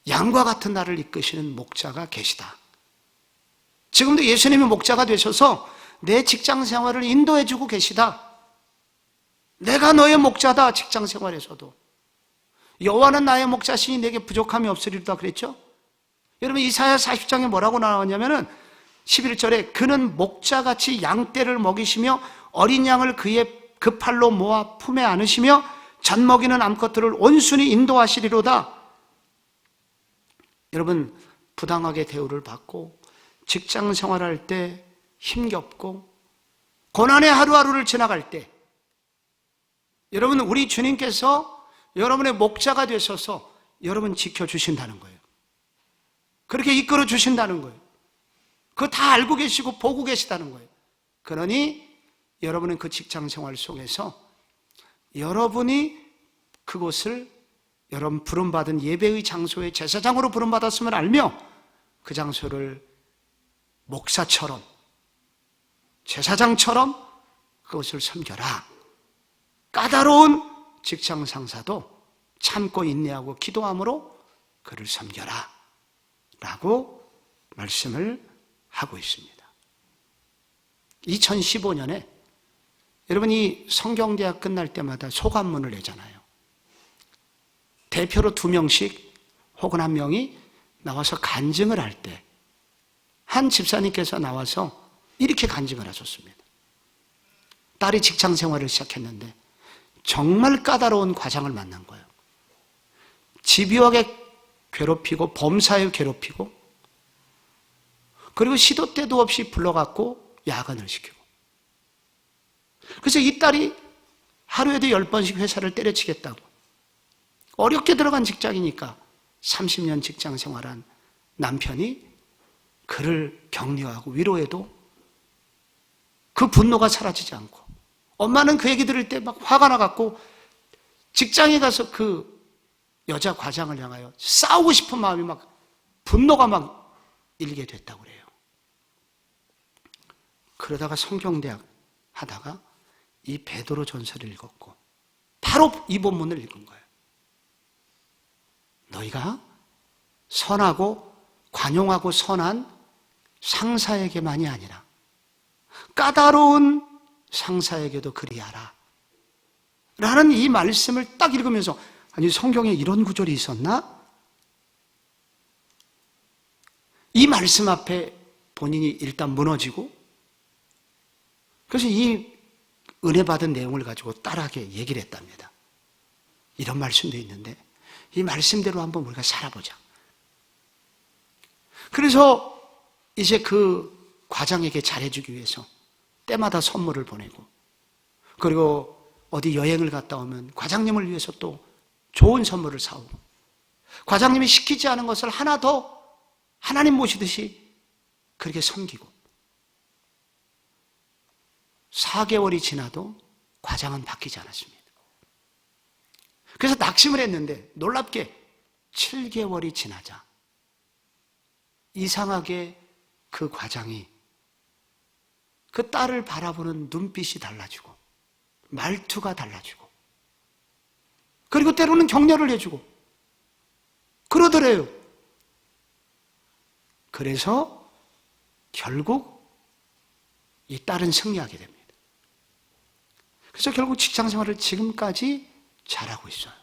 양과 같은 나를 이끄시는 목자가 계시다. 지금도 예수님이 목자가 되셔서 내 직장 생활을 인도해 주고 계시다. 내가 너의 목자다. 직장 생활에서도 여호와는 나의 목자시니 내게 부족함이 없으리로다 그랬죠. 여러분 이사야 40장에 뭐라고 나왔냐면은 11절에 그는 목자같이 양떼를 먹이시며 어린 양을 그 팔로 모아 품에 안으시며 젖먹이는 암컷들을 온순히 인도하시리로다. 여러분 부당하게 대우를 받고 직장 생활할 때 힘겹고 고난의 하루하루를 지나갈 때 여러분 우리 주님께서 여러분의 목자가 되셔서 여러분 지켜주신다는 거예요. 그렇게 이끌어 주신다는 거예요. 그거 다 알고 계시고 보고 계시다는 거예요. 그러니 여러분은 그 직장 생활 속에서 여러분이 그곳을 여러분 부름받은 예배의 장소의 제사장으로 부름받았음을 알며 그 장소를 목사처럼 제사장처럼 그것을 섬겨라. 까다로운 직장 상사도 참고 인내하고 기도함으로 그를 섬겨라 라고 말씀을 하고 있습니다. 2015년에 여러분이 성경대학 끝날 때마다 소감문을 내잖아요. 대표로 2명씩 혹은 1명이 나와서 간증을 할 때 한 집사님께서 나와서 이렇게 간증을 하셨습니다. 딸이 직장 생활을 시작했는데 정말 까다로운 과장을 만난 거예요. 집요하게 괴롭히고 범사에 괴롭히고 그리고 시도 때도 없이 불러갖고 야근을 시키고, 그래서 이 딸이 하루에도 10번씩 회사를 때려치겠다고. 어렵게 들어간 직장이니까 30년 직장 생활한 남편이 그를 격려하고 위로해도 그 분노가 사라지지 않고, 엄마는 그 얘기 들을 때 막 화가 나갖고 직장에 가서 그 여자 과장을 향하여 싸우고 싶은 마음이 막, 분노가 막 일게 됐다고 그래요. 그러다가 성경대학 하다가 이 베드로 전서를 읽었고 바로 이 본문을 읽은 거예요. 너희가 선하고 관용하고 선한 상사에게만이 아니라 까다로운 상사에게도 그리하라 라는 이 말씀을 딱 읽으면서, 아니 성경에 이런 구절이 있었나? 이 말씀 앞에 본인이 일단 무너지고, 그래서 이 은혜 받은 내용을 가지고 딸에게 얘기를 했답니다. 이런 말씀도 있는데 이 말씀대로 한번 우리가 살아보자. 그래서 이제 그 과장에게 잘해주기 위해서 때마다 선물을 보내고, 그리고 어디 여행을 갔다 오면 과장님을 위해서 또 좋은 선물을 사오고, 과장님이 시키지 않은 것을 하나 더 하나님 모시듯이 그렇게 섬기고, 4개월이 지나도 과장은 바뀌지 않았습니다. 그래서 낙심을 했는데 놀랍게 7개월이 지나자 이상하게 그 과장이 그 딸을 바라보는 눈빛이 달라지고 말투가 달라지고, 그리고 때로는 격려를 해주고 그러더래요. 그래서 결국 이 딸은 승리하게 됩니다. 그래서 결국 직장 생활을 지금까지 잘하고 있어요.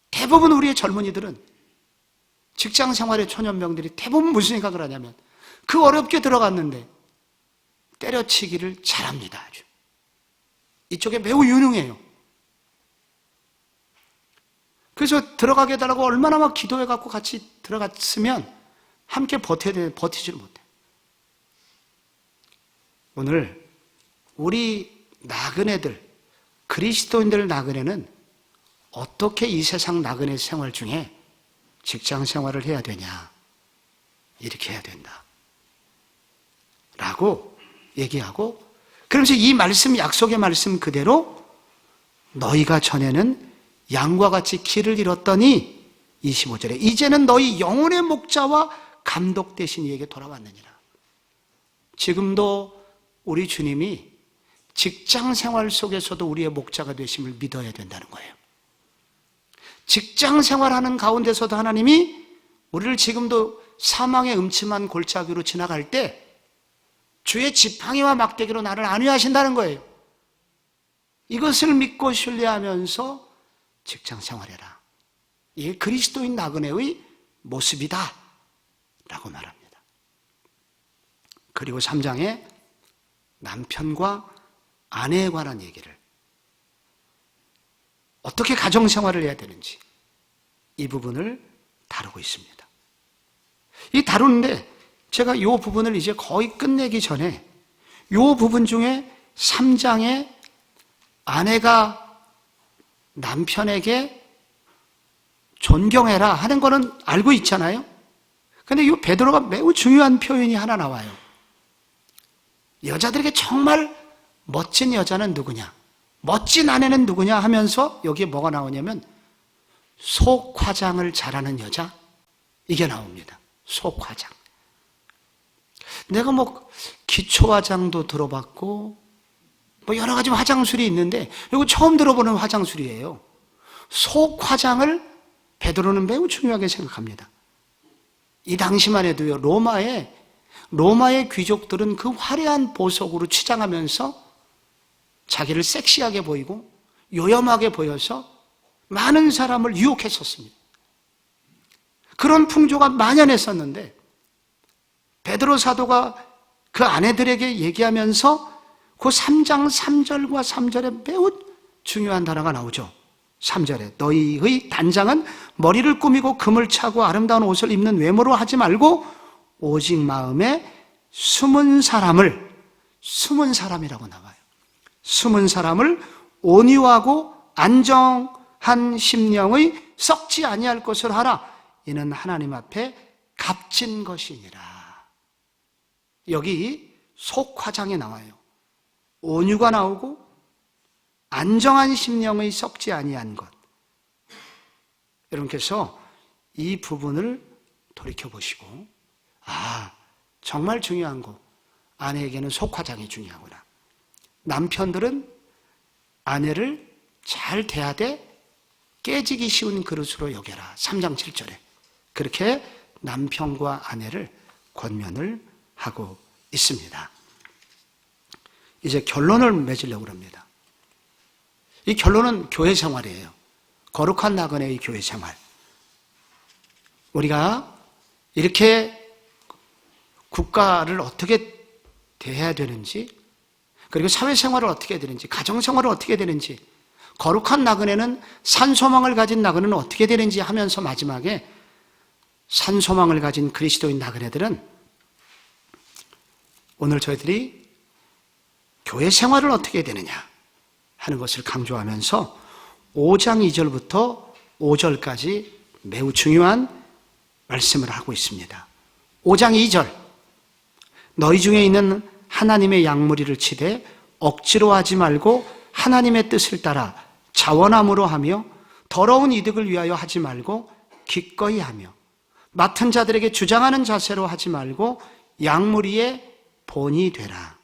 대부분 우리의 젊은이들은, 직장 생활의 초년병들이 대부분 무슨 생각을 하냐면 그 어렵게 들어갔는데 때려치기를 잘합니다. 아주 이쪽에 매우 유능해요. 그래서 들어가게 해달라고 얼마나 막 기도해갖고 같이 들어갔으면 함께 버텨야 되는데 버티지를 못해요. 오늘 우리 나그네들, 그리스도인들 나그네는 어떻게 이 세상 나그네 생활 중에 직장 생활을 해야 되냐, 이렇게 해야 된다 라고 얘기하고, 그러면서 이 말씀, 약속의 말씀 그대로 너희가 전에는 양과 같이 길을 잃었더니 25절에 이제는 너희 영혼의 목자와 감독 되신 이에게 돌아왔느니라. 지금도 우리 주님이 직장 생활 속에서도 우리의 목자가 되심을 믿어야 된다는 거예요. 직장 생활하는 가운데서도 하나님이 우리를 지금도 사망의 음침한 골짜기로 지나갈 때 주의 지팡이와 막대기로 나를 안위하신다는 거예요. 이것을 믿고 신뢰하면서 직장 생활해라. 이게 그리스도인 나그네의 모습이다 라고 말합니다. 그리고 3장에 남편과 아내에 관한 얘기를, 어떻게 가정생활을 해야 되는지 이 부분을 다루고 있습니다. 이 다루는데 제가 이 부분을 이제 거의 끝내기 전에 이 부분 중에 3장에 아내가 남편에게 존경해라 하는 거는 알고 있잖아요. 그런데 이 베드로가 매우 중요한 표현이 하나 나와요. 여자들에게 정말 멋진 여자는 누구냐, 멋진 아내는 누구냐 하면서 여기에 뭐가 나오냐면 속화장을 잘하는 여자, 이게 나옵니다. 속화장. 내가 뭐 기초화장도 들어봤고 뭐 여러 가지 화장술이 있는데 이거 처음 들어보는 화장술이에요. 속화장을 베드로는 매우 중요하게 생각합니다. 이 당시만 해도요, 로마의 귀족들은 그 화려한 보석으로 치장하면서 자기를 섹시하게 보이고 요염하게 보여서 많은 사람을 유혹했었습니다. 그런 풍조가 만연했었는데 베드로 사도가 그 아내들에게 얘기하면서 그 3장 3절과 3절에 매우 중요한 단어가 나오죠. 3절에 너희의 단장은 머리를 꾸미고 금을 차고 아름다운 옷을 입는 외모로 하지 말고 오직 마음에 숨은 사람이라고 나와요. 숨은 사람을 온유하고 안정한 심령의 썩지 아니할 것을 하라. 이는 하나님 앞에 값진 것이니라. 여기 속화장에 나와요. 온유가 나오고 안정한 심령의 썩지 아니한 것. 여러분께서 이 부분을 돌이켜보시고, 정말 중요한 거, 아내에게는 속화장이 중요하구나. 남편들은 아내를 잘 대하되 깨지기 쉬운 그릇으로 여겨라. 3장 7절에 그렇게 남편과 아내를 권면을 하고 있습니다. 이제 결론을 맺으려고 합니다. 이 결론은 교회 생활이에요. 거룩한 나그네의 교회 생활. 우리가 이렇게 국가를 어떻게 대해야 되는지, 그리고 사회생활을 어떻게 해야 되는지, 가정생활을 어떻게 해야 되는지, 거룩한 나그네는 산소망을 가진 나그네는 어떻게 되는지 하면서 마지막에 산소망을 가진 그리스도인 나그네들은 오늘 저희들이 교회 생활을 어떻게 해야 되느냐 하는 것을 강조하면서 5장 2절부터 5절까지 매우 중요한 말씀을 하고 있습니다. 5장 2절, 너희 중에 있는 하나님의 양무리를 치되 억지로 하지 말고 하나님의 뜻을 따라 자원함으로 하며 더러운 이득을 위하여 하지 말고 기꺼이 하며 맡은 자들에게 주장하는 자세로 하지 말고 양무리의 본이 되라.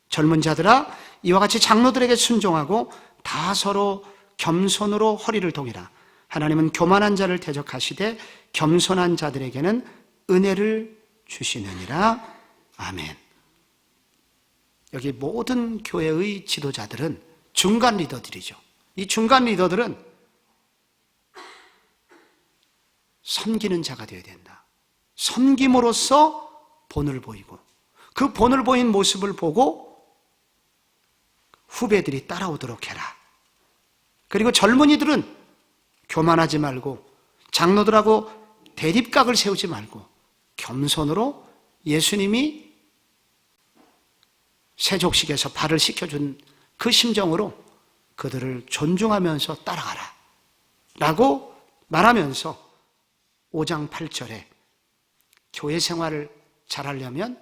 젊은 자들아, 이와 같이 장로들에게 순종하고 다 서로 겸손으로 허리를 동이라. 하나님은 교만한 자를 대적하시되 겸손한 자들에게는 은혜를 주시느니라. 아멘. 여기 모든 교회의 지도자들은 중간 리더들이죠. 이 중간 리더들은 섬기는 자가 되어야 된다. 섬김으로써 본을 보이고, 그 본을 보인 모습을 보고 후배들이 따라오도록 해라. 그리고 젊은이들은 교만하지 말고 장로들하고 대립각을 세우지 말고 겸손으로 예수님이 세족식에서 발을 씻겨준 그 심정으로 그들을 존중하면서 따라가라 라고 말하면서 5장 8절에 교회 생활을 잘하려면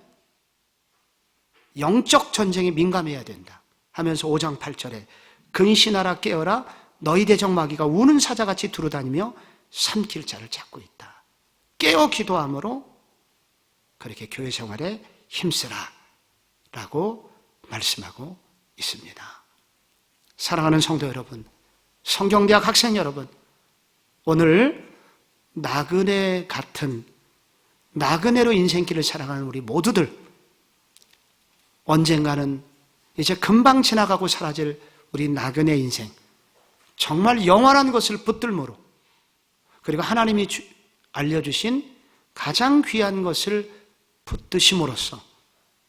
영적 전쟁에 민감해야 된다 하면서 5장 8절에 근신하라 깨어라 너희 대적 마귀가 우는 사자같이 두루다니며 삼킬 자를 찾고 있다. 깨어 기도함으로 그렇게 교회 생활에 힘쓰라 라고 말씀하고 있습니다. 사랑하는 성도 여러분, 성경대학 학생 여러분, 오늘 나그네 같은 나그네로 인생길을 살아가는 우리 모두들, 언젠가는 이제 금방 지나가고 사라질 우리 나그네 인생, 정말 영원한 것을 붙들므로, 그리고 하나님이 알려주신 가장 귀한 것을 붙드심으로써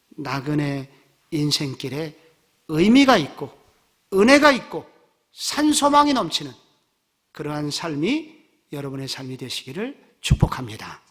나그네 인생길에 의미가 있고 은혜가 있고 산소망이 넘치는 그러한 삶이 여러분의 삶이 되시기를 축복합니다.